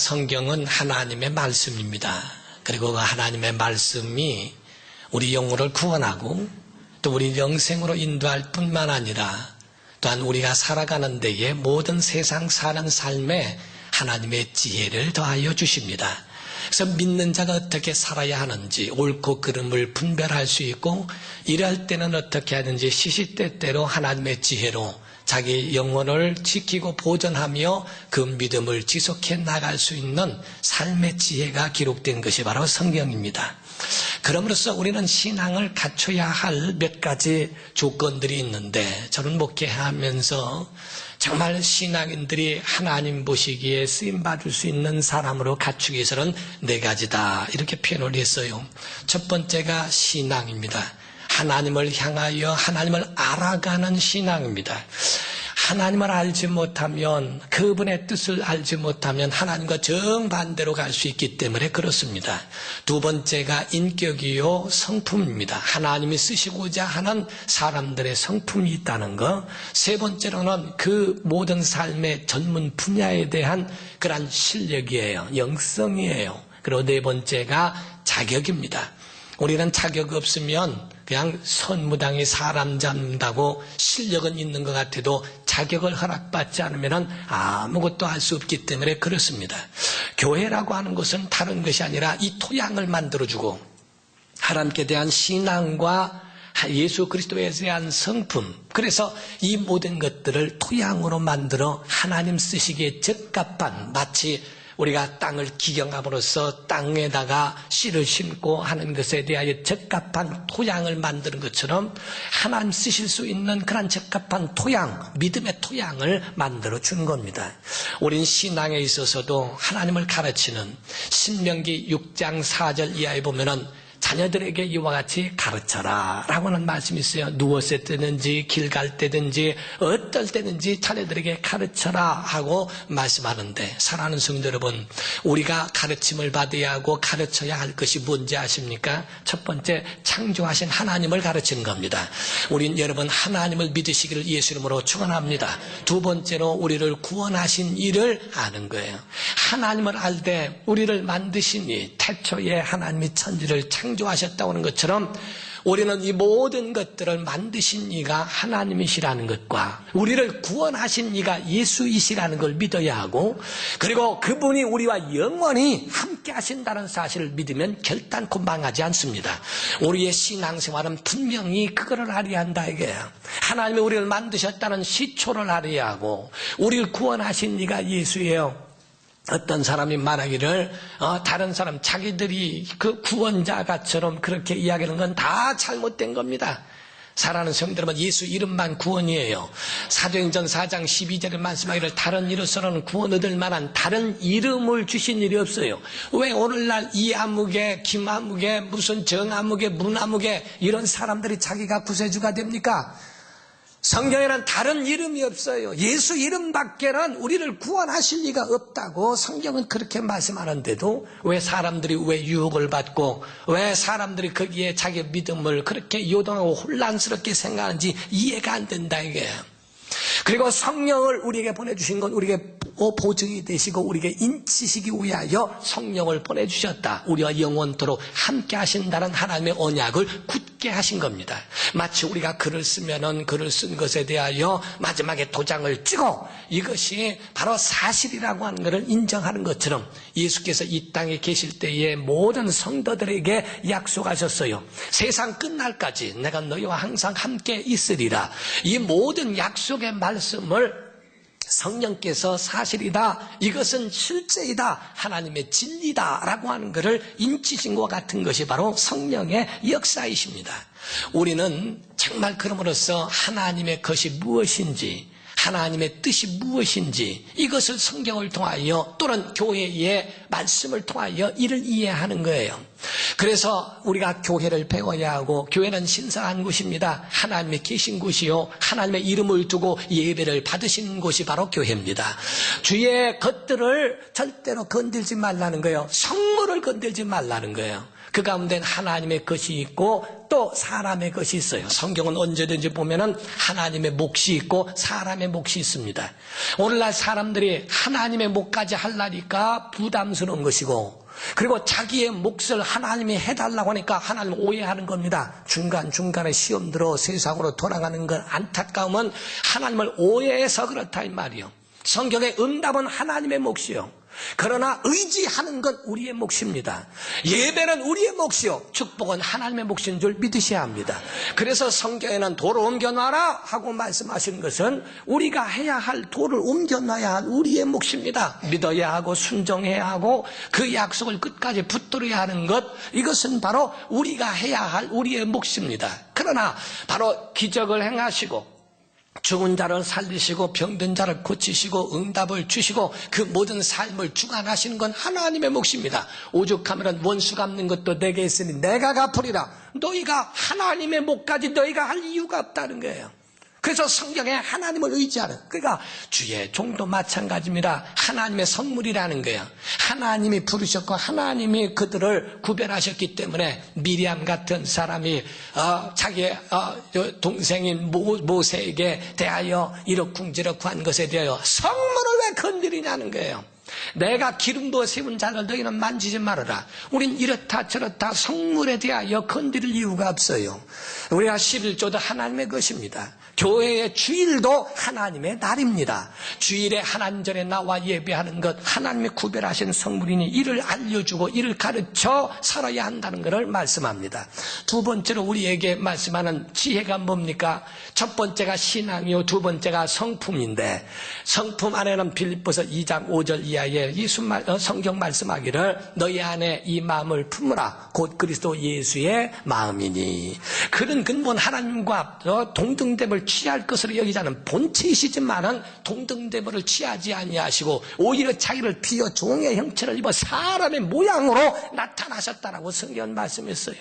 성경은 하나님의 말씀입니다. 그리고 그 하나님의 말씀이 우리 영혼을 구원하고 또 우리 영생으로 인도할 뿐만 아니라 또한 우리가 살아가는 데에 모든 세상 사는 삶에 하나님의 지혜를 더하여 주십니다. 그래서 믿는 자가 어떻게 살아야 하는지 옳고 그름을 분별할 수 있고 일할 때는 어떻게 하는지 시시때때로 하나님의 지혜로 자기 영혼을 지키고 보존하며 그 믿음을 지속해 나갈 수 있는 삶의 지혜가 기록된 것이 바로 성경입니다. 그럼으로써 우리는 신앙을 갖춰야 할 몇 가지 조건들이 있는데 저는 목회하면서 정말 신앙인들이 하나님 보시기에 쓰임받을 수 있는 사람으로 갖추기 위해서는 4가지다 이렇게 표현을 했어요. 첫 번째가 신앙입니다. 하나님을 향하여 하나님을 알아가는 신앙입니다. 하나님을 알지 못하면 그분의 뜻을 알지 못하면 하나님과 정반대로 갈 수 있기 때문에 그렇습니다. 두 번째가 인격이요 성품입니다. 하나님이 쓰시고자 하는 사람들의 성품이 있다는 것. 세 번째로는 그 모든 삶의 전문 분야에 대한 그런 실력이에요. 영성이에요. 그리고 네 번째가 자격입니다. 우리는 자격 없으면 그냥 선무당이 사람 잡는다고 실력은 있는 것 같아도 자격을 허락받지 않으면 아무것도 할 수 없기 때문에 그렇습니다. 교회라고 하는 것은 다른 것이 아니라 이 토양을 만들어주고 하나님께 대한 신앙과 예수 그리스도에 대한 성품, 그래서 이 모든 것들을 토양으로 만들어 하나님 쓰시기에 적합한, 마치 우리가 땅을 기경함으로써 땅에다가 씨를 심고 하는 것에 대하여 적합한 토양을 만드는 것처럼 하나님 쓰실 수 있는 그런 적합한 토양, 믿음의 토양을 만들어 주는 겁니다. 우린 신앙에 있어서도 하나님을 가르치는 신명기 6장 4절 이하에 보면은 자녀들에게 이와 같이 가르쳐라 라고 하는 말씀이 있어요. 누웠을 때든지 길 갈 때든지 어떨 때든지 자녀들에게 가르쳐라 하고 말씀하는데, 사랑하는 성도 여러분, 우리가 가르침을 받아야 하고 가르쳐야 할 것이 뭔지 아십니까? 첫 번째, 창조하신 하나님을 가르치는 겁니다. 우린 여러분 하나님을 믿으시기를 예수 이름으로 축원합니다. 두 번째로 우리를 구원하신 이를 아는 거예요. 하나님을 알되 우리를 만드신 이, 태초에 하나님이 천지를 창조하셨다고 하는 것처럼 우리는 이 모든 것들을 만드신 이가 하나님이시라는 것과 우리를 구원하신 이가 예수이시라는 걸 믿어야 하고, 그리고 그분이 우리와 영원히 함께 하신다는 사실을 믿으면 결단코 망하지 않습니다. 우리의 신앙생활은 분명히 그거를 알아야 한다 이거예요. 하나님이 우리를 만드셨다는 시초를 알아야 하고 우리를 구원하신 이가 예수예요. 어떤 사람이 말하기를 다른 사람 자기들이 그 구원자가처럼 그렇게 이야기하는 건 다 잘못된 겁니다. 사랑하는 성도 여러분, 예수 이름만 구원이에요. 사도행전 4장 12절에 말씀하기를 다른 이로서는 구원 얻을 만한 다른 이름을 주신 일이 없어요. 왜 오늘날 이아무개, 김아무개, 무슨 정아무개, 문아무개 이런 사람들이 자기가 구세주가 됩니까? 성경에는 다른 이름이 없어요. 예수 이름밖에는 우리를 구원하실 리가 없다고 성경은 그렇게 말씀하는데도 왜 사람들이 왜 유혹을 받고 왜 사람들이 거기에 자기 믿음을 그렇게 요동하고 혼란스럽게 생각하는지 이해가 안 된다 이게. 그리고 성령을 우리에게 보내주신 건 우리에게 보증이 되시고 우리에게 인치시기 위하여 성령을 보내주셨다. 우리와 영원토록 함께 하신다는 하나님의 언약을 굳게 하신 겁니다. 마치 우리가 글을 쓰면은 글을 쓴 것에 대하여 마지막에 도장을 찍어 이것이 바로 사실이라고 하는 것을 인정하는 것처럼 예수께서 이 땅에 계실 때에 모든 성도들에게 약속하셨어요. 세상 끝날까지 내가 너희와 항상 함께 있으리라. 이 모든 약속의 말씀을 성령께서 사실이다, 이것은 실제이다, 하나님의 진리다 라고 하는 것을 인치신 것 같은 것이 바로 성령의 역사이십니다. 우리는 정말 그럼으로써 하나님의 것이 무엇인지, 하나님의 뜻이 무엇인지 이것을 성경을 통하여 또는 교회의 말씀을 통하여 이를 이해하는 거예요. 그래서 우리가 교회를 배워야 하고, 교회는 신성한 곳입니다. 하나님이 계신 곳이요, 하나님의 이름을 두고 예배를 받으시는 곳이 바로 교회입니다. 주의 것들을 절대로 건들지 말라는 거예요. 성물을 건들지 말라는 거예요. 그 가운데는 하나님의 것이 있고 또 사람의 것이 있어요. 성경은 언제든지 보면은 하나님의 몫이 있고 사람의 몫이 있습니다. 오늘날 사람들이 하나님의 몫까지 하려니까 부담스러운 것이고, 그리고 자기의 몫을 하나님이 해달라고 하니까 하나님 오해하는 겁니다. 중간중간에 시험 들어 세상으로 돌아가는 건 안타까움은 하나님을 오해해서 그렇다 이 말이요. 성경의 응답은 하나님의 몫이요. 그러나 의지하는 건 우리의 몫입니다. 예배는 우리의 몫이요, 축복은 하나님의 몫인 줄 믿으셔야 합니다. 그래서 성경에는 돌을 옮겨놔라 하고 말씀하신 것은 우리가 해야 할 돌을 옮겨놔야 할 우리의 몫입니다. 믿어야 하고 순종해야 하고 그 약속을 끝까지 붙들어야 하는 것, 이것은 바로 우리가 해야 할 우리의 몫입니다. 그러나 바로 기적을 행하시고 죽은 자를 살리시고 병든 자를 고치시고 응답을 주시고 그 모든 삶을 주관하시는 건 하나님의 몫입니다. 오죽하면 원수 갚는 것도 내게 있으니 내가 갚으리라. 너희가 하나님의 몫까지 너희가 할 이유가 없다는 거예요. 그래서 성경에 하나님을 의지하는, 그러니까 주의 종도 마찬가지입니다. 하나님의 선물이라는 거예요. 하나님이 부르셨고 하나님이 그들을 구별하셨기 때문에 미리암 같은 사람이 자기의 동생인 모세에게 대하여 이러쿵저러쿵 한 것에 대하여 성물을 왜 건드리냐는 거예요. 내가 기름 부어 세운 잔을 너희는 만지지 말아라. 우린 이렇다 저렇다 성물에 대하여 건드릴 이유가 없어요. 우리가 11조도 하나님의 것입니다. 교회의 주일도 하나님의 날입니다. 주일에 하나님전에 나와 예배하는 것 하나님이 구별하신 성물이니 이를 알려주고 이를 가르쳐 살아야 한다는 것을 말씀합니다. 두 번째로 우리에게 말씀하는 지혜가 뭡니까? 첫 번째가 신앙이요, 두 번째가 성품인데, 성품 안에는 빌립보서 2장 5절 이하에 성경 말씀하기를 너희 안에 이 마음을 품으라 곧 그리스도 예수의 마음이니, 그는 근본 하나님과 동등됨을 취할 것으로 여기지 않은 본체이시지만은 동등됨을 취하지 아니하시고 오히려 자기를 비어 종의 형체를 입어 사람의 모양으로 나타나셨다라고 성경은 말씀했어요.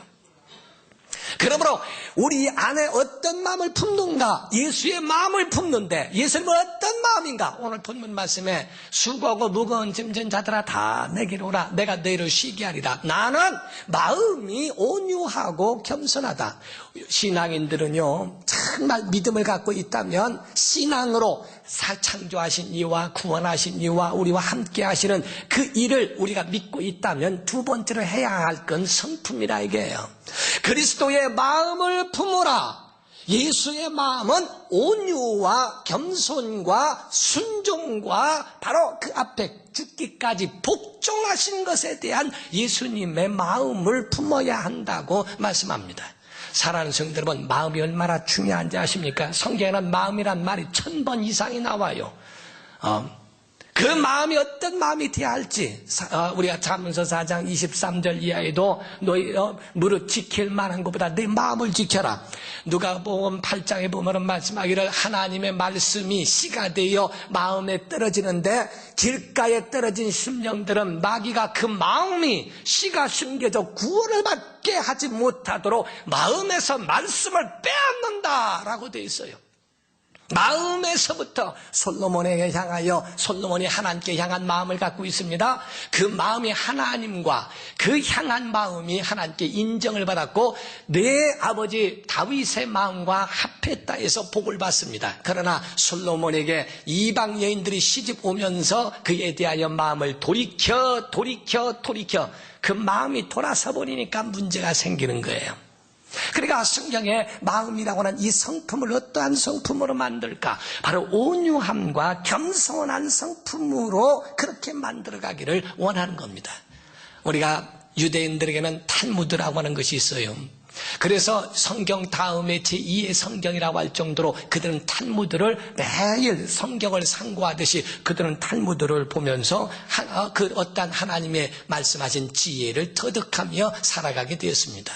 그러므로 우리 안에 어떤 마음을 품는가? 예수의 마음을 품는데 예수님은 어떤 마음인가? 오늘 본문 말씀에 수고하고 무거운 짐진 자들아 다 내게로 오라 내가 너희를 쉬게 하리라. 나는 마음이 온유하고 겸손하다. 신앙인들은요 정말 믿음을 갖고 있다면 신앙으로 창조하신 이와 구원하신 이와 우리와 함께 하시는 그 일을 우리가 믿고 있다면 두 번째로 해야 할 건 성품이라 이게요. 그리스도의 마음을 품으라. 예수의 마음은 온유와 겸손과 순종과 바로 그 앞에 죽기까지 복종하신 것에 대한 예수님의 마음을 품어야 한다고 말씀합니다. 사랑하는 성도 여러분, 마음이 얼마나 중요한지 아십니까? 성경에는 마음이란 말이 1000번 이상이 나와요. 그 마음이 어떤 마음이 돼야 할지 우리가 잠언서 4장 23절 이하에도 너희 무릇 지킬 만한 것보다 내 마음을 지켜라. 누가복음 8장에 보면 말씀하기를 하나님의 말씀이 씨가 되어 마음에 떨어지는데 길가에 떨어진 심령들은 마귀가 그 마음이 씨가 숨겨져 구원을 받게 하지 못하도록 마음에서 말씀을 빼앗는다라고 되어 있어요. 마음에서부터 솔로몬에게 향하여 솔로몬이 하나님께 향한 마음을 갖고 있습니다. 그 마음이 하나님과 그 향한 마음이 하나님께 인정을 받았고 내 아버지 다윗의 마음과 합했다 해서 복을 받습니다. 그러나 솔로몬에게 이방 여인들이 시집 오면서 그에 대하여 마음을 돌이켜 그 마음이 돌아서 버리니까 문제가 생기는 거예요. 그러니까 성경의 마음이라고 하는 이 성품을 어떠한 성품으로 만들까? 바로 온유함과 겸손한 성품으로 그렇게 만들어가기를 원하는 겁니다. 우리가 유대인들에게는 탈무드라고 하는 것이 있어요. 그래서 성경 다음에 제2의 성경이라고 할 정도로 그들은 탈무드를 매일 성경을 상고하듯이 그들은 탈무드를 보면서 그 어떠한 하나님의 말씀하신 지혜를 터득하며 살아가게 되었습니다.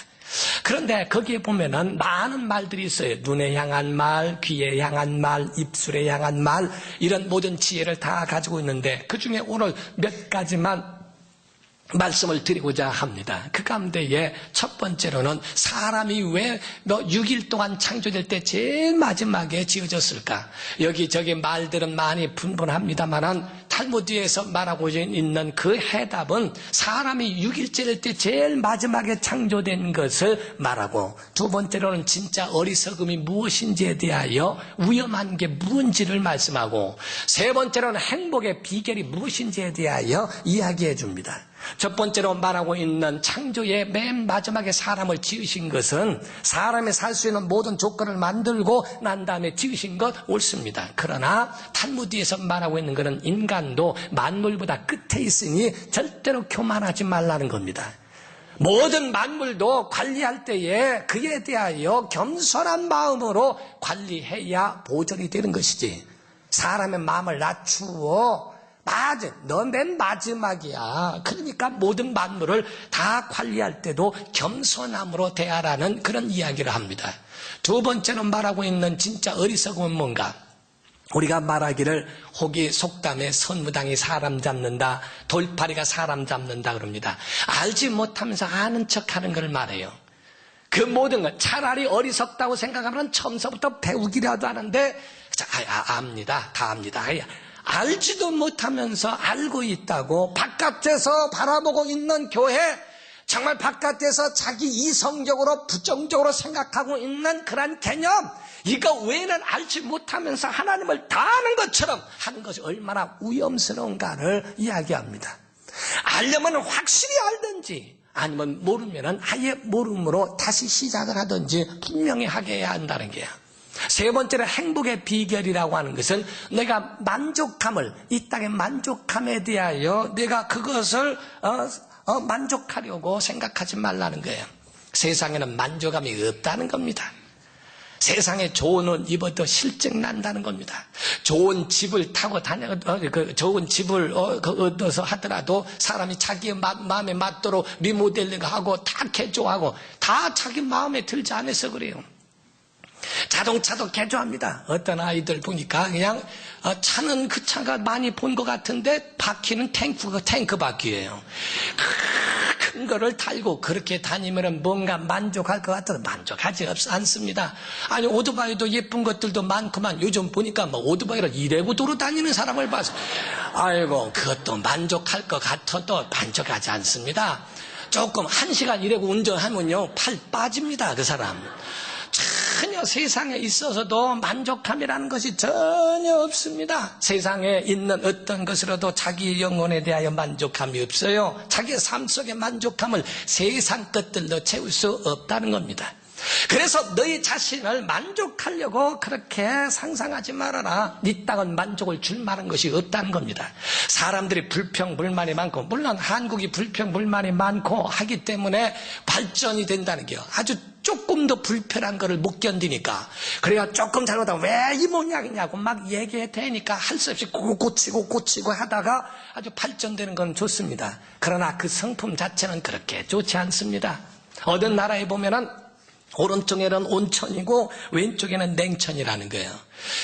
그런데 거기에 보면은 많은 말들이 있어요. 눈에 향한 말, 귀에 향한 말, 입술에 향한 말, 이런 모든 지혜를 다 가지고 있는데 그 중에 오늘 몇 가지만 말씀을 드리고자 합니다. 그 가운데에 첫 번째로는 사람이 왜 6일 동안 창조될 때 제일 마지막에 지어졌을까? 여기저기 말들은 많이 분분합니다만은 탈무드에서 말하고 있는 그 해답은 사람이 6일째일 때 제일 마지막에 창조된 것을 말하고, 두 번째로는 진짜 어리석음이 무엇인지에 대하여 위험한 게 무엇인지를 말씀하고, 세 번째로는 행복의 비결이 무엇인지에 대하여 이야기해 줍니다. 첫 번째로 말하고 있는 창조의 맨 마지막에 사람을 지으신 것은 사람이 살 수 있는 모든 조건을 만들고 난 다음에 지으신 것 옳습니다. 그러나 탈무드에서 말하고 있는 것은 인간도 만물보다 끝에 있으니 절대로 교만하지 말라는 겁니다. 모든 만물도 관리할 때에 그에 대하여 겸손한 마음으로 관리해야 보존이 되는 것이지, 사람의 마음을 낮추어 맞아, 너 맨 마지막이야, 그러니까 모든 만물을 다 관리할 때도 겸손함으로 대하라는 그런 이야기를 합니다. 두 번째로 말하고 있는 진짜 어리석음은 뭔가? 우리가 말하기를 혹이 속담에 선무당이 사람 잡는다, 돌파리가 사람 잡는다 그럽니다. 알지 못하면서 아는 척하는 걸 말해요. 그 모든 것, 차라리 어리석다고 생각하면 처음서부터 배우기라도 하는데, 압니다, 다 압니다. 알지도 못하면서 알고 있다고 바깥에서 바라보고 있는 교회, 정말 바깥에서 자기 이성적으로 부정적으로 생각하고 있는 그런 개념, 이거 외에는 알지 못하면서 하나님을 다 아는 것처럼 하는 것이 얼마나 위험스러운가를 이야기합니다. 알려면 확실히 알든지 아니면 모르면 아예 모름으로 다시 시작을 하든지 분명히 하게 해야 한다는 게야. 세 번째로 행복의 비결이라고 하는 것은 내가 만족함을, 이 땅의 만족함에 대하여 내가 그것을 만족하려고 생각하지 말라는 거예요. 세상에는 만족감이 없다는 겁니다. 세상에 좋은 옷 입어도 실증 난다는 겁니다. 좋은 집을 타고 좋은 집을 얻어서 하더라도 사람이 자기의 마음에 맞도록 리모델링하고 다 개조하고 다 자기 마음에 들지 않아서 그래요. 자동차도 개조합니다. 어떤 아이들 보니까 그냥 차는 그 차가 많이 본 것 같은데 바퀴는 탱크 바퀴예요. 큰 거를 달고 그렇게 다니면 뭔가 만족할 것 같아도 만족하지 않습니다. 아니, 오토바이도 예쁜 것들도 많구만. 요즘 보니까 뭐 오토바이를 이래고도로 다니는 사람을 봐서 아이고, 그것도 만족할 것 같아도 만족하지 않습니다. 조금 1시간 이래고 운전하면요 팔 빠집니다, 그 사람. 전혀 세상에 있어서도 만족함이라는 것이 전혀 없습니다. 세상에 있는 어떤 것으로도 자기 영혼에 대하여 만족함이 없어요. 자기의 삶 속의 만족함을 세상 것들로 채울 수 없다는 겁니다. 그래서 너희 자신을 만족하려고 그렇게 상상하지 말아라. 네 땅은 만족을 줄 만한 것이 없다는 겁니다. 사람들이 불평불만이 많고, 물론 한국이 불평불만이 많고 하기 때문에 발전이 된다는 게요. 아주 조금 더 불편한 거를 못 견디니까, 그래야 조금 잘못하면 왜 이 모양이냐고 막 얘기해 대니까 할 수 없이 고치고 하다가 아주 발전되는 건 좋습니다. 그러나 그 성품 자체는 그렇게 좋지 않습니다. 어떤 나라에 보면은 오른쪽에는 온천이고 왼쪽에는 냉천이라는 거예요.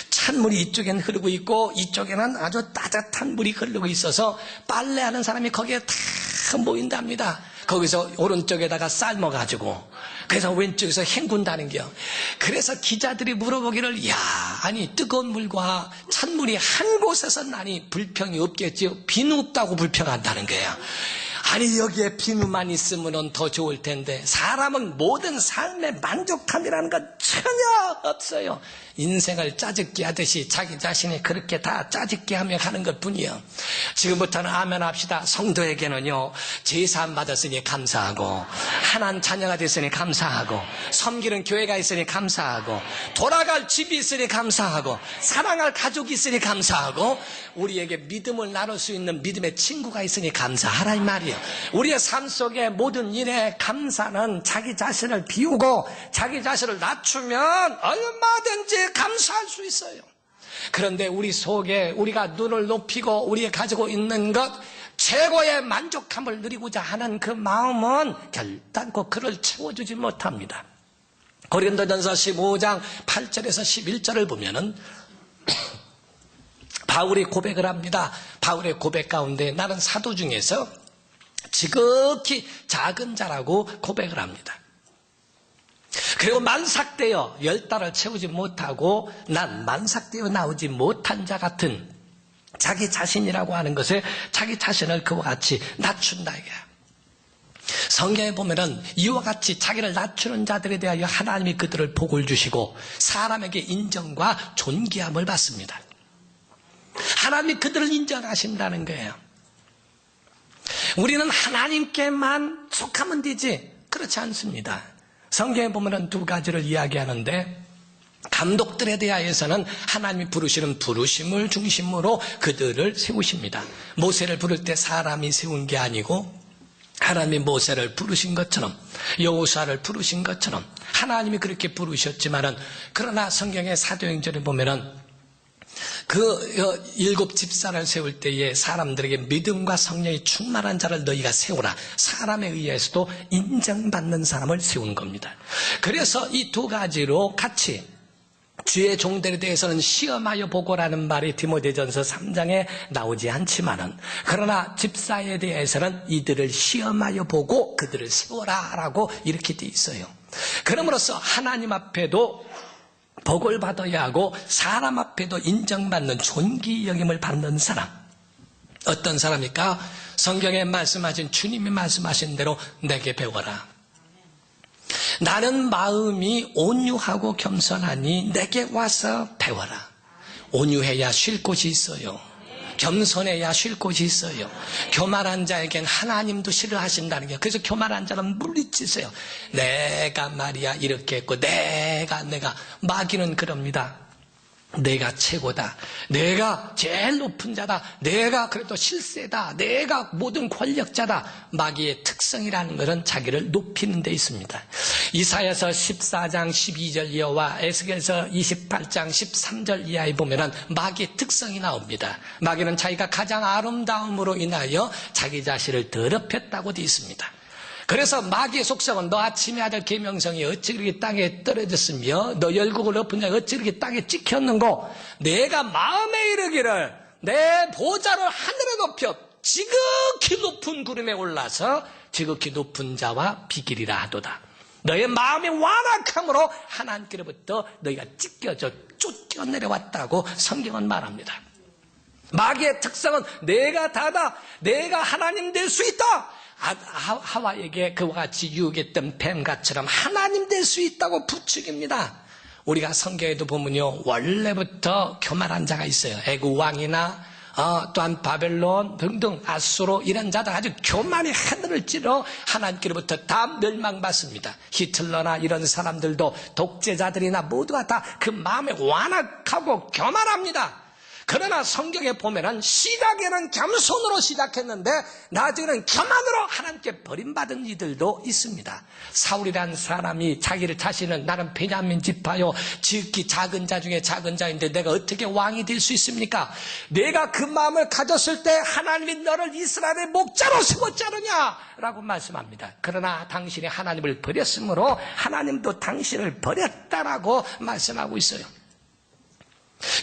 찬물이 이쪽에는 흐르고 있고 이쪽에는 아주 따뜻한 물이 흐르고 있어서 빨래하는 사람이 거기에 다 모인답니다. 거기서 오른쪽에다가 삶아가지고, 그래서 왼쪽에서 헹군다는 게요. 그래서 기자들이 물어보기를, 아니 뜨거운 물과 찬물이 한 곳에서 나니 불평이 없겠지요. 비누 없다고 불평한다는 거예요. 아니, 여기에 비누만 있으면 더 좋을 텐데, 사람은 모든 삶의 만족함이라는 건 전혀 없어요. 인생을 짜증게 하듯이 자기 자신이 그렇게 다 짜증게 하며 가는 것 뿐이요. 지금부터는 아멘 합시다. 성도에게는요, 제사함 받았으니 감사하고, 하나님 자녀가 됐으니 감사하고, 섬기는 교회가 있으니 감사하고, 돌아갈 집이 있으니 감사하고, 사랑할 가족이 있으니 감사하고, 우리에게 믿음을 나눌 수 있는 믿음의 친구가 있으니 감사하라 이 말이에요. 우리의 삶 속의 모든 일에 감사는 자기 자신을 비우고 자기 자신을 낮추면 얼마든지 감사할 수 있어요. 그런데 우리 속에 우리가 눈을 높이고 우리가 가지고 있는 것, 최고의 만족함을 누리고자 하는 그 마음은 결단코 그를 채워주지 못합니다. 고린도전서 15장 8절에서 11절을 보면은 바울이 고백을 합니다. 바울의 고백 가운데 나는 사도 중에서 지극히 작은 자라고 고백을 합니다. 그리고 만삭되어 10달을 채우지 못하고 난 만삭되어 나오지 못한 자 같은 자기 자신이라고 하는 것에 자기 자신을 그와 같이 낮춘다 이거야. 성경에 보면은 이와 같이 자기를 낮추는 자들에 대하여 하나님이 그들을 복을 주시고 사람에게 인정과 존귀함을 받습니다. 하나님이 그들을 인정하신다는 거예요. 우리는 하나님께만 속하면 되지 그렇지 않습니다. 성경에 보면은 두 가지를 이야기하는데 감독들에 대하여서는 하나님이 부르시는 부르심을 중심으로 그들을 세우십니다. 모세를 부를 때 사람이 세운 게 아니고 하나님이 모세를 부르신 것처럼 여호수아를 부르신 것처럼 하나님이 그렇게 부르셨지만은 그러나 성경의 사도행전에 보면은 그 7 집사를 세울 때에 사람들에게 믿음과 성령이 충만한 자를 너희가 세우라. 사람에 의해서도 인정받는 사람을 세운 겁니다. 그래서 이 두 가지로 같이 주의 종들에 대해서는 시험하여 보고라는 말이 디모데전서 3장에 나오지 않지만은 그러나 집사에 대해서는 이들을 시험하여 보고 그들을 세워라라고 이렇게 돼 있어요. 그러므로써 하나님 앞에도 복을 받아야 하고 사람 앞에도 인정받는 존귀 여김을 받는 사람. 어떤 사람입니까? 성경에 말씀하신 주님이 말씀하신 대로 내게 배워라. 나는 마음이 온유하고 겸손하니 내게 와서 배워라. 온유해야 쉴 곳이 있어요. 겸손해야 쉴 곳이 있어요. 교만한 자에겐 하나님도 싫어하신다는 게 그래서 교만한 자는 물리치세요. 내가 말이야 이렇게 했고 내가 마귀는 그럽니다. 내가 최고다. 내가 제일 높은 자다. 내가 그래도 실세다. 내가 모든 권력자다. 마귀의 특성이라는 것은 자기를 높이는 데 있습니다. 이사야서 14장 12절 이하와 에스겔서 28장 13절 이하에 보면은 마귀의 특성이 나옵니다. 마귀는 자기가 가장 아름다움으로 인하여 자기 자신을 더럽혔다고 되어 있습니다. 그래서 마귀의 속성은 너 아침에 아들 계명성이 어찌 그렇게 땅에 떨어졌으며 너 열국을 엎은 자가 어찌 그렇게 땅에 찍혔는고 내가 마음에 이르기를 내 보좌를 하늘에 높여 지극히 높은 구름에 올라서 지극히 높은 자와 비기리라 하도다. 너의 마음이 완악함으로 하나님께로부터 너희가 찢겨져 쫓겨 내려왔다고 성경은 말합니다. 마귀의 특성은 내가 다다. 내가 하나님 될 수 있다. 하와에게 그와 같이 유혹했던 뱀같처럼 하나님 될 수 있다고 부추깁니다. 우리가 성경에도 보면요 원래부터 교만한 자가 있어요. 애국 왕이나 또한 바벨론 등등 아수로 이런 자들 아주 교만이 하늘을 찌르러 하나님께로부터 다 멸망받습니다. 히틀러나 이런 사람들도 독재자들이나 모두가 다 그 마음에 완악하고 교만합니다. 그러나 성경에 보면은 시작에는 겸손으로 시작했는데 나중에는 교만으로 하나님께 버림받은 이들도 있습니다. 사울이라는 사람이 자기를 자신은 나는 베냐민 지파요 지극히 작은 자 중에 작은 자인데 내가 어떻게 왕이 될 수 있습니까? 내가 그 마음을 가졌을 때 하나님이 너를 이스라엘의 목자로 세웠지 않느냐 라고 말씀합니다. 그러나 당신이 하나님을 버렸으므로 하나님도 당신을 버렸다라고 말씀하고 있어요.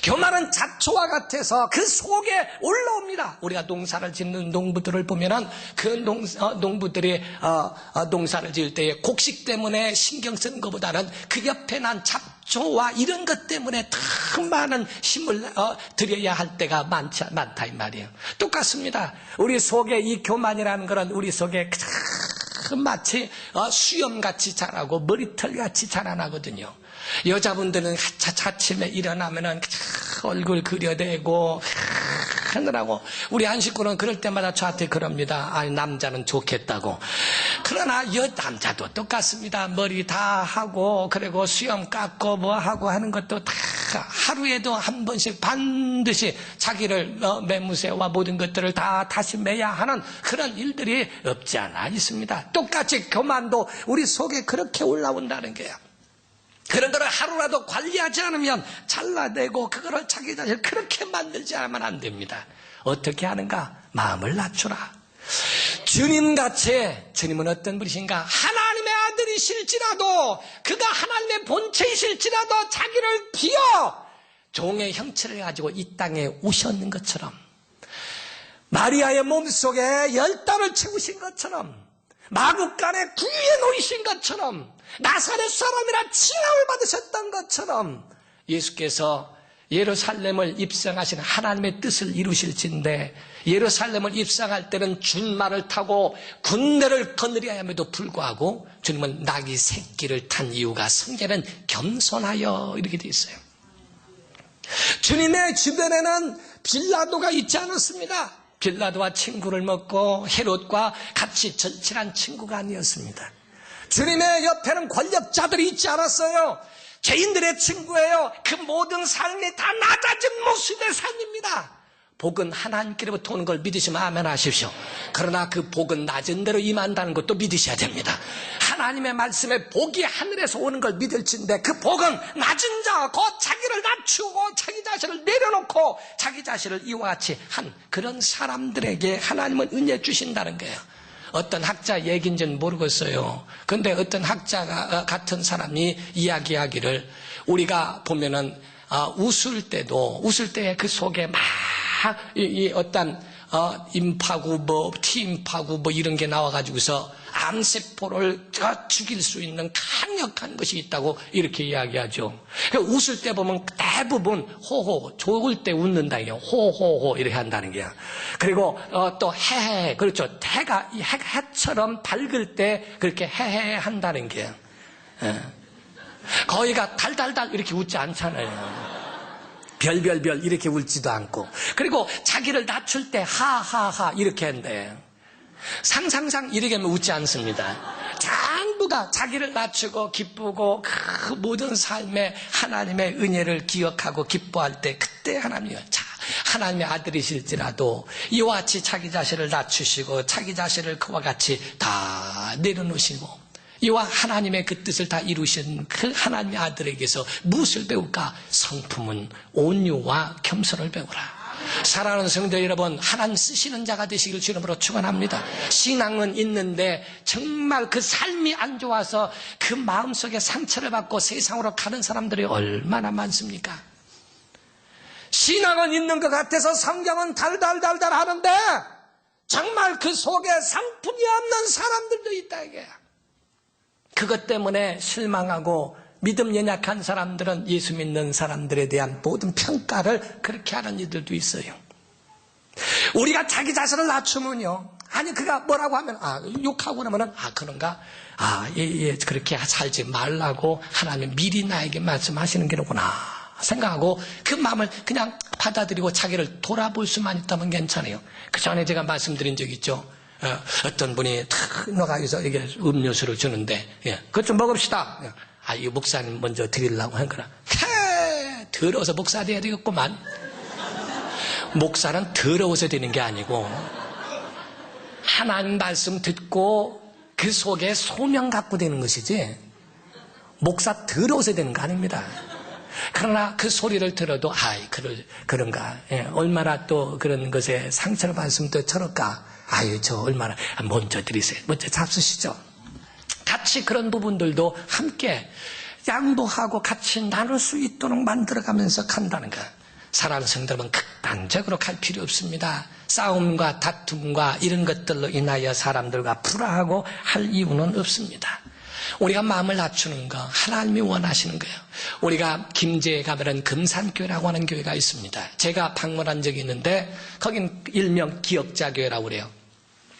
교만은 잡초와 같아서 그 속에 올라옵니다. 우리가 농사를 짓는 농부들을 보면은 그 농부들이 농사를 지을 때에 곡식 때문에 신경 쓰는 것보다는 그 옆에 난 잡초와 이런 것 때문에 더 많은 힘을 들여야 할 때가 많다 이 말이에요. 똑같습니다. 우리 속에 이 교만이라는 것은 우리 속에 마치 수염같이 자라고 머리털같이 자라나거든요. 여자분들은 아침에 일어나면은 얼굴 그려대고 하느라고 우리 안식구는 그럴 때마다 저한테 그럽니다. 아니 남자는 좋겠다고. 그러나 남자도 똑같습니다. 머리 다 하고 그리고 수염 깎고 뭐 하고 하는 것도 다 하루에도 한 번씩 반드시 자기를 매무새와 모든 것들을 다 다시 매야 하는 그런 일들이 없지 않아 있습니다. 똑같이 교만도 우리 속에 그렇게 올라온다는 거예요. 그런 거를 하루라도 관리하지 않으면 잘라내고 그거를 자기 자신을 그렇게 만들지 않으면 안 됩니다. 어떻게 하는가? 마음을 낮추라. 주님같이 주님은 어떤 분이신가? 하나님의 아들이실지라도 그가 하나님의 본체이실지라도 자기를 비워 종의 형체를 가지고 이 땅에 오셨는 것처럼 마리아의 몸속에 10달을 채우신 것처럼 마구간에 구유에 놓이신 것처럼 나사렛 사람이라 칭함을 받으셨던 것처럼 예수께서 예루살렘을 입성하시는 하나님의 뜻을 이루실진데 예루살렘을 입성할 때는 준말을 타고 군대를 거느려야 함에도 불구하고 주님은 나귀 새끼를 탄 이유가 성경에는 겸손하여 이렇게 되어 있어요. 주님의 주변에는 빌라도가 있지 않았습니다. 빌라도와 친구를 먹고 헤롯과 같이 절친한 친구가 아니었습니다. 주님의 옆에는 권력자들이 있지 않았어요. 죄인들의 친구예요. 그 모든 삶이 다 낮아진 모습의 삶입니다. 복은 하나님께로부터 오는 걸 믿으시면 아멘 하십시오. 그러나 그 복은 낮은 대로 임한다는 것도 믿으셔야 됩니다. 하나님의 말씀에 복이 하늘에서 오는 걸 믿을진데 그 복은 낮은 자, 곧 자기를 낮추고 자기 자신을 내려놓고 자기 자신을 이와 같이 한 그런 사람들에게 하나님은 은혜 주신다는 거예요. 어떤 학자 얘기인지는 모르겠어요. 그런데 어떤 학자가 같은 사람이 이야기하기를 우리가 보면은 웃을 때 그 속에 막 이 어떤 임파구 T임파구 이런 게 나와가지고서 암세포를 죽일 수 있는 강력한 것이 있다고 이렇게 이야기하죠. 웃을 때 보면 대부분 호호, 좋을 때 웃는다 이게 호호호 이렇게 한다는 게야. 그리고 또 헤헤, 그렇죠. 해가 해처럼 밝을 때 그렇게 헤헤 한다는 게야. 거기가 달달달 이렇게 웃지 않잖아요. 별별별 이렇게 울지도 않고. 그리고 자기를 낮출 때 하하하 이렇게 한대. 상상상 이렇게 하면 웃지 않습니다. 전부가 자기를 낮추고 기쁘고 그 모든 삶에 하나님의 은혜를 기억하고 기뻐할 때 그때 하나님이 하나님의 아들이실지라도 이와 같이 자기 자신을 낮추시고 자기 자신을 그와 같이 다 내려놓으시고 이와 하나님의 그 뜻을 다 이루신 그 하나님의 아들에게서 무엇을 배울까? 성품은 온유와 겸손을 배우라. 사랑하는 성도 여러분, 하나님 쓰시는 자가 되시길 주님으로 축원합니다. 신앙은 있는데 정말 그 삶이 안 좋아서 그 마음속에 상처를 받고 세상으로 가는 사람들이 얼마나 많습니까? 신앙은 있는 것 같아서 성경은 달달달달 하는데 정말 그 속에 상품이 없는 사람들도 있다 이게. 그것 때문에 실망하고 믿음 연약한 사람들은 예수 믿는 사람들에 대한 모든 평가를 그렇게 하는 이들도 있어요. 우리가 자기 자신을 낮추면요. 아니 그가 뭐라고 하면 욕하고 그러면은 그런가? 그렇게 살지 말라고 하나님 미리 나에게 말씀하시는 게로구나 생각하고 그 마음을 그냥 받아들이고 자기를 돌아볼 수만 있다면 괜찮아요. 그 전에 제가 말씀드린 적 있죠. 어떤 분이 탁 나가서 이게 음료수를 주는데 그것 좀 먹읍시다. 이 목사님 먼저 드리려고 한 거라. 더러워서 목사 돼야 되겠구만. 목사는 더러워서 되는 게 아니고 하나님 말씀 듣고 그 속에 소명 갖고 되는 것이지 목사 더러워서 되는 거 아닙니다. 그러나 그 소리를 들어도 그런가. 얼마나 또 그런 것에 상처를 받으면 또 저럴까. 저 얼마나 먼저 드리세요. 먼저 잡수시죠. 같이 그런 부분들도 함께 양보하고 같이 나눌 수 있도록 만들어가면서 간다는 것. 사랑하는 성도 여러분, 극단적으로 갈 필요 없습니다. 싸움과 다툼과 이런 것들로 인하여 사람들과 불화하고 할 이유는 없습니다. 우리가 마음을 낮추는 거 하나님이 원하시는 거예요. 우리가 김제에 가면 금산교회라고 하는 교회가 있습니다. 제가 방문한 적이 있는데 거긴 일명 기역자교회라고 그래요.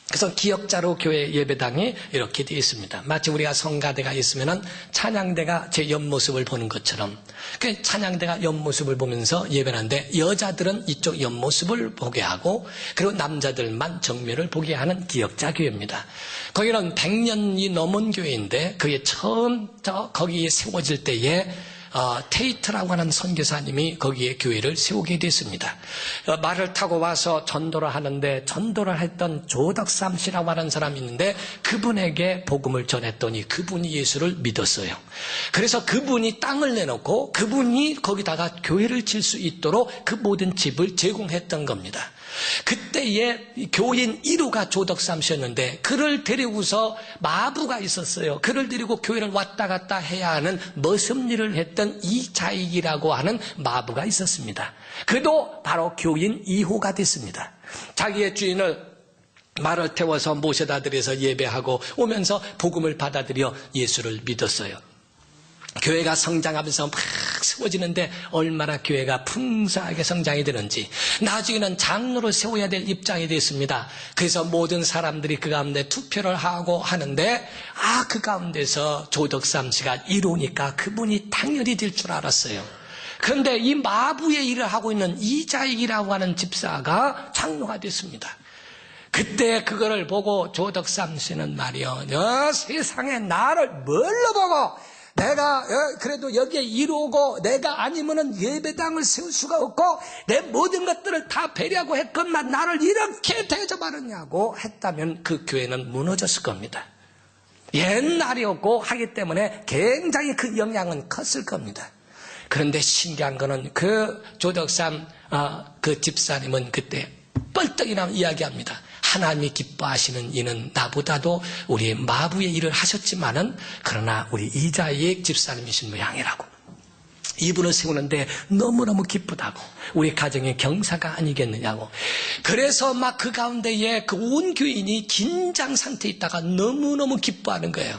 그래서 기역자로 교회 예배당이 이렇게 되어 있습니다. 마치 우리가 성가대가 있으면 찬양대가 제 옆모습을 보는 것처럼 그 찬양대가 옆모습을 보면서 예배하는데 여자들은 이쪽 옆모습을 보게 하고 그리고 남자들만 정면을 보게 하는 기역자 교회입니다. 거기는 100년이 넘은 교회인데 그게 처음 거기에 세워질 때에 테이트라고 하는 선교사님이 거기에 교회를 세우게 됐습니다. 말을 타고 와서 전도를 하는데 전도를 했던 조덕삼 씨라고 하는 사람이 있는데 그분에게 복음을 전했더니 그분이 예수를 믿었어요. 그래서 그분이 땅을 내놓고 그분이 거기다가 교회를 질 수 있도록 그 모든 집을 제공했던 겁니다. 그때에 교인 1호가 조덕삼 씨였는데 그를 데리고서 마부가 있었어요. 그를 데리고 교회를 왔다 갔다 해야 하는 머슴일을 했던 이자익이라고 하는 마부가 있었습니다. 그도 바로 교인 2호가 됐습니다. 자기의 주인을 말을 태워서 모셔다 드려서 예배하고 오면서 복음을 받아들여 예수를 믿었어요. 교회가 성장하면서 막 세워지는데 얼마나 교회가 풍성하게 성장이 되는지, 나중에는 장로를 세워야 될 입장이 됐습니다. 그래서 모든 사람들이 그 가운데 투표를 하고 하는데, 그 가운데서 조덕삼 씨가 이루니까 그분이 당연히 될 줄 알았어요. 그런데 이 마부의 일을 하고 있는 이자익이라고 하는 집사가 장로가 됐습니다. 그때 그거를 보고 조덕삼 씨는 말이요, 세상에 나를 뭘로 보고 내가 그래도 여기에 이루고 내가 아니면은 예배당을 세울 수가 없고 내 모든 것들을 다 배려하고 했건만 나를 이렇게 대접하느냐고 했다면 그 교회는 무너졌을 겁니다. 옛날이었고 하기 때문에 굉장히 그 영향은 컸을 겁니다. 그런데 신기한 거는 그 조덕삼 그 집사님은 그때 뻘떡 일어나 이야기합니다. 하나님이 기뻐하시는 이는 나보다도 우리 마부의 일을 하셨지만은 그러나 우리 이자익 집사님이신 모양이라고. 이분을 세우는데 너무너무 기쁘다고. 우리 가정의 경사가 아니겠느냐고. 그래서 막 그 가운데에 그 온 교인이 긴장 상태에 있다가 너무너무 기뻐하는 거예요.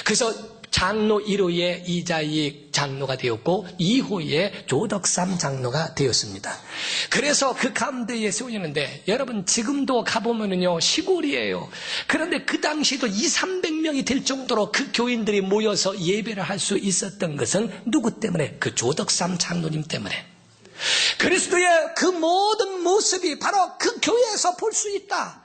그래서 장로 1호에 이자익 장로가 되었고 2호에 조덕삼 장로가 되었습니다. 그래서 그 가운데에 세워지는데 여러분 지금도 가보면은요 시골이에요. 그런데 그 당시에도 200~300명이 될 정도로 그 교인들이 모여서 예배를 할 수 있었던 것은 누구 때문에? 그 조덕삼 장로님 때문에. 그리스도의 그 모든 모습이 바로 그 교회에서 볼 수 있다.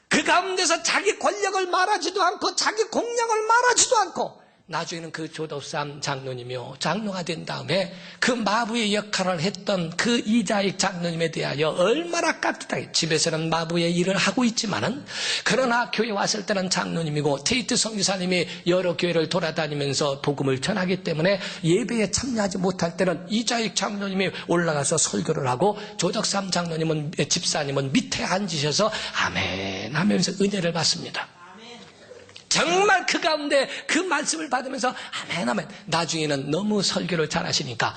그 가운데서 자기 권력을 말하지도 않고 자기 공약을 말하지도 않고 나중에는 그 조덕삼 장로님이요 장로가 된 다음에 그 마부의 역할을 했던 그 이자익 장로님에 대하여 얼마나 깍듯하게, 집에서는 마부의 일을 하고 있지만은 그러나 교회 왔을 때는 장로님이고 테이트 선교사님이 여러 교회를 돌아다니면서 복음을 전하기 때문에 예배에 참여하지 못할 때는 이자익 장로님이 올라가서 설교를 하고 조덕삼 장로님은 집사님은 밑에 앉으셔서 아멘 하면서 은혜를 받습니다. 정말 그 가운데 그 말씀을 받으면서 아멘 아멘. 나중에는 너무 설교를 잘하시니까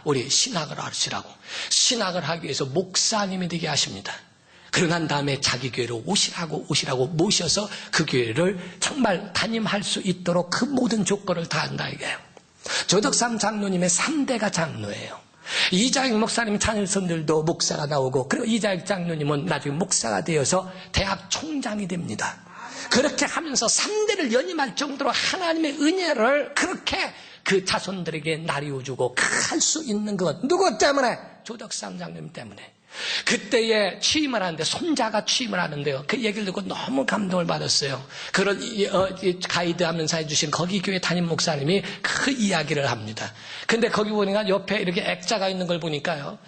우리 신학을 하시라고, 신학을 하기 위해서 목사님이 되게 하십니다. 그러고 난 다음에 자기 교회로 오시라고 모셔서 그 교회를 정말 담임할 수 있도록 그 모든 조건을 다 한다 이게요. 조덕삼 장로님의 3대가 장로예요. 이자익 목사님 자녀선들도 목사가 나오고, 그리고 이자익 장로님은 나중에 목사가 되어서 대학 총장이 됩니다. 그렇게 하면서 3대를 연임할 정도로 하나님의 은혜를 그렇게 그 자손들에게 나뉘어주고 할 수 있는 것, 누구 때문에? 조덕삼 장로님 때문에. 그때에 취임을 하는데, 손자가 취임을 하는데요, 그 얘기를 듣고 너무 감동을 받았어요. 그런 가이드 하면서 해주신 거기 교회 담임 목사님이 그 이야기를 합니다. 근데 거기 보니까 옆에 이렇게 액자가 있는 걸 보니까요,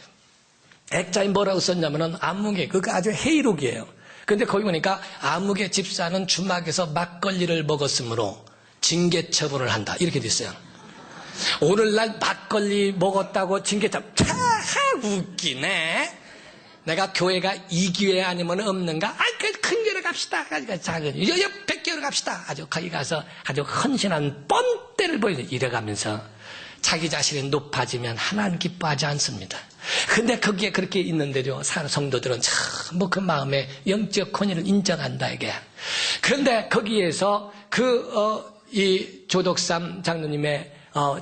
액자에 뭐라고 썼냐면은 안무개, 그거 아주 회의록이에요. 근데 거기 보니까 아무개 집사는 주막에서 막걸리를 먹었으므로 징계 처분을 한다 이렇게 됐어요. 오늘날 막걸리 먹었다고 징계 처분. 웃기네. 내가 교회가 이 교회 아니면 없는가? 큰 교회로 갑시다. 작은 옆에 교회로 갑시다. 아주 거기 가서 아주 헌신한 뻔때를 보여줘. 이래가면서 자기 자신이 높아지면 하나님 기뻐하지 않습니다. 근데 거기에 그렇게 있는데요, 성도들은 참 뭐 그 마음에 영적 권위를 인정한다 이게. 그런데 거기에서 이 조덕삼 장로님의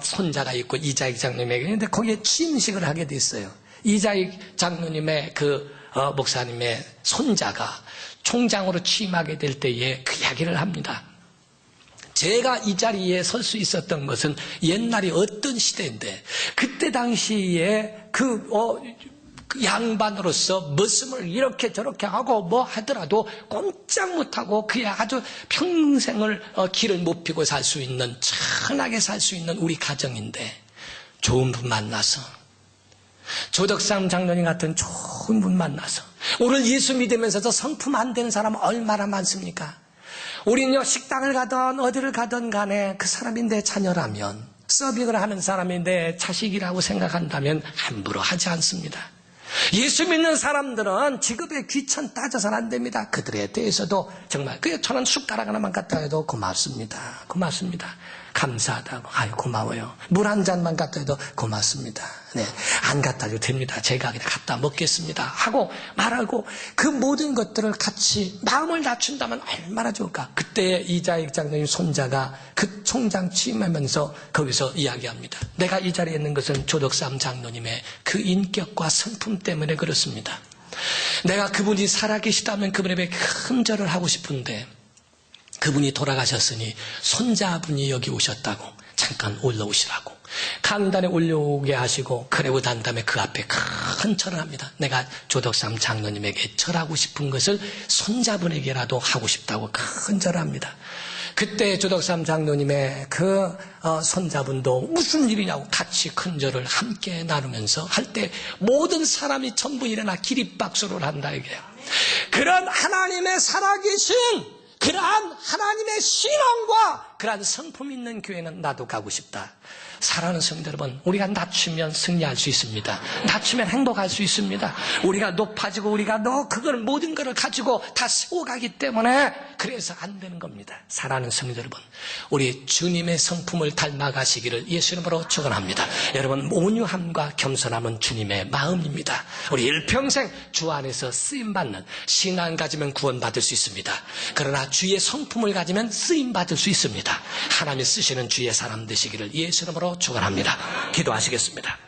손자가 있고 이자익 장로님에게, 근데 거기에 취임식을 하게 됐어요. 이자익 장로님의 목사님의 손자가 총장으로 취임하게 될 때에 그 이야기를 합니다. 제가 이 자리에 설 수 있었던 것은 옛날이 어떤 시대인데, 그때 당시에 그 양반으로서 머슴을 이렇게 저렇게 하고 뭐 하더라도 꼼짝 못하고 그야 아주 평생을 길을 못 피고 살 수 있는, 천하게 살 수 있는 우리 가정인데, 좋은 분 만나서, 조덕삼 장로님 같은 좋은 분 만나서, 오늘 예수 믿으면서도 성품 안 되는 사람 얼마나 많습니까? 우리는요, 식당을 가든 어디를 가든 간에 그 사람이 내 자녀라면, 서빙을 하는 사람이 내 자식이라고 생각한다면 함부로 하지 않습니다. 예수 믿는 사람들은 직업의 귀천 따져서는 안 됩니다. 그들에 대해서도 정말, 저는 숟가락 하나만 갖다 해도 고맙습니다. 감사하다고. 아유, 고마워요. 물 한 잔만 갖다 줘도 고맙습니다. 네, 안 갖다 줘도 됩니다. 제가 그냥 갖다 먹겠습니다. 하고 말하고 그 모든 것들을 같이 마음을 낮춘다면 얼마나 좋을까. 그때 이자익 장로님 손자가 그 총장 취임하면서 거기서 이야기합니다. 내가 이 자리에 있는 것은 조덕삼 장로님의 그 인격과 성품 때문에 그렇습니다. 내가 그분이 살아계시다면 그분에게 큰 절을 하고 싶은데 그분이 돌아가셨으니 손자분이 여기 오셨다고 잠깐 올라오시라고 강단에 올라오게 하시고 그리고 난 다음에 그 앞에 큰 절을 합니다. 내가 조덕삼 장로님에게 절하고 싶은 것을 손자분에게라도 하고 싶다고 큰 절을 합니다. 그때 조덕삼 장로님의 그 손자분도 무슨 일이냐고 같이 큰 절을 함께 나누면서 할 때 모든 사람이 전부 일어나 기립박수를 한다 이게요. 그런 하나님의 살아계신 그러한 하나님의 신앙과 그러한 성품 있는 교회는 나도 가고 싶다. 사랑하는 성도 여러분, 우리가 낮추면 승리할 수 있습니다. 낮추면 행복할 수 있습니다. 우리가 높아지고 우리가 그걸 모든 것을 가지고 다 세워가기 때문에 그래서 안 되는 겁니다. 사랑하는 성도 여러분, 우리 주님의 성품을 닮아가시기를 예수 이름으로 축원합니다. 여러분, 온유함과 겸손함은 주님의 마음입니다. 우리 일평생 주 안에서 쓰임받는 신앙 가지면 구원받을 수 있습니다. 그러나 주의 성품을 가지면 쓰임받을 수 있습니다. 하나님이 쓰시는 주의 사람 되시기를 예수 이름으로 축원합니다. 기도하시겠습니다.